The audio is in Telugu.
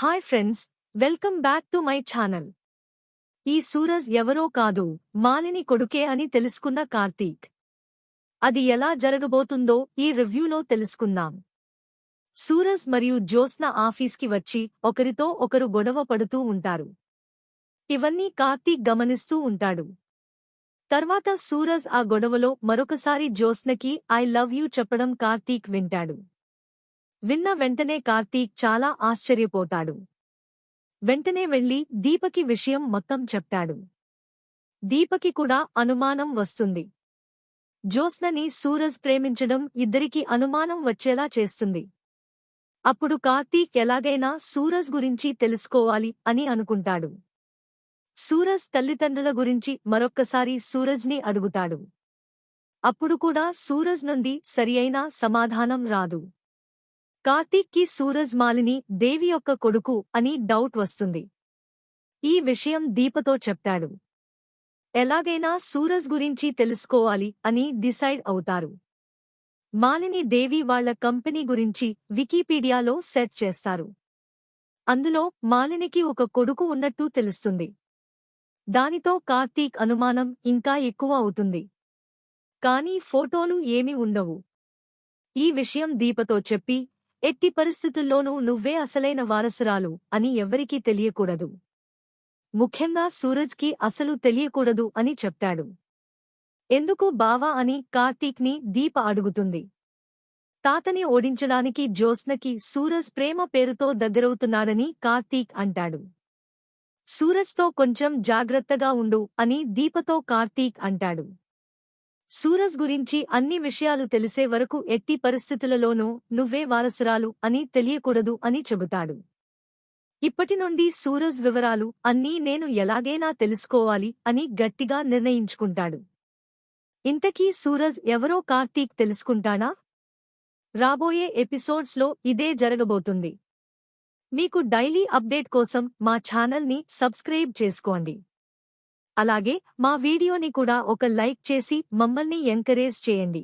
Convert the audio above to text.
Hi friends, welcome back to my channel. ఈ సూరజ్ ఎవరో కాదు, మాలిని కొడుకే అని తెలుసుకున్న కార్తీక్. అది ఎలా జరగబోతుందో ఈ రివ్యూలో తెలుసుకుందాం. సూరజ్ మరియు జ్యోత్స్న ఆఫీస్కి వచ్చి ఒకరితో ఒకరు గొడవ పడుతూ ఉంటారు. ఇవన్నీ కార్తీక్ గమనిస్తూ ఉంటాడు. తర్వాత సూరజ్ ఆ గొడవలో మరొకసారి జ్యోత్స్నకి ఐ లవ్ యూ చెప్పడం కార్తీక్ వింటాడు. విన్న వెంటనే కార్తీక్ చాలా ఆశ్చర్యపోతాడు. వెంటనే వెళ్లి దీపకి విషయం మొత్తం చెప్తాడు. దీపకి కూడా అనుమానం వస్తుంది. జ్యోత్స్నని సూరజ్ ప్రేమించడం ఇద్దరికీ అనుమానం వచ్చేలా చేస్తుంది. అప్పుడు కార్తీక్ ఎలాగైనా సూరజ్ గురించి తెలుసుకోవాలి అని అనుకుంటాడు. సూరజ్ తల్లిదండ్రుల గురించి మరొక్కసారి సూరజ్ని అడుగుతాడు. అప్పుడు కూడా సూరజ్ నుండి సరియైన సమాధానం రాదు. కార్తీక్కి సూరజ్ మాలిని దేవి యొక్క కొడుకు అని డౌట్ వస్తుంది. ఈ విషయం దీపతో చెప్తాడు. ఎలాగైనా సూరజ్ గురించి తెలుసుకోవాలి అని డిసైడ్ అవుతారు. మాలిని దేవి వాళ్ల కంపెనీ గురించి వికీపీడియాలో సెర్చ్ చేస్తారు. అందులో మాలినికి ఒక కొడుకు ఉన్నట్టు తెలుస్తుంది. దానితో కార్తీక్ అనుమానం ఇంకా ఎక్కువ అవుతుంది. కానీ ఫోటోలు ఏమీ ఉండవు. ఈ విషయం దీపతో చెప్పి, ఎట్టి పరిస్థితుల్లోనూ నువ్వే అసలైన వారసురాలు అని ఎవ్వరికీ తెలియకూడదు. ముఖ్యంగా సూరజ్కి అసలు తెలియకూడదు అని చెప్తాడు. ఎందుకు బావా అని కార్తీక్ని దీప అడుగుతుంది. తాతని ఓడించడానికి జ్యోత్స్నకి సూరజ్ ప్రేమ పేరుతో దగ్గరవుతున్నాడని కార్తీక్ అంటాడు. సూరజ్తో కొంచెం జాగ్రత్తగా ఉండు అని దీపతో కార్తీక్ అంటాడు. సూరజ్ గురించి అన్ని విషయాలు తెలిసే వరకు ఎట్టి పరిస్థితులలోనూ నువ్వే వారసురాలు అని తెలియకూడదు అని చెబుతాడు. ఇప్పటి నుండి సూరజ్ వివరాలు అన్నీ నేను ఎలాగైనా తెలుసుకోవాలి అని గట్టిగా నిర్ణయించుకుంటాడు. ఇంతకీ సూరజ్ ఎవరో కార్తీక్ తెలుసుకుంటాడా? రాబోయే ఎపిసోడ్స్లో ఇదే జరగబోతుంది. మీకు డైలీ అప్డేట్ కోసం మా ఛానల్ని సబ్స్క్రైబ్ చేసుకోండి. అలాగే మా వీడియోని కూడా ఒక లైక్ చేసి మమ్మల్ని ఎంకరేజ్ చేయండి.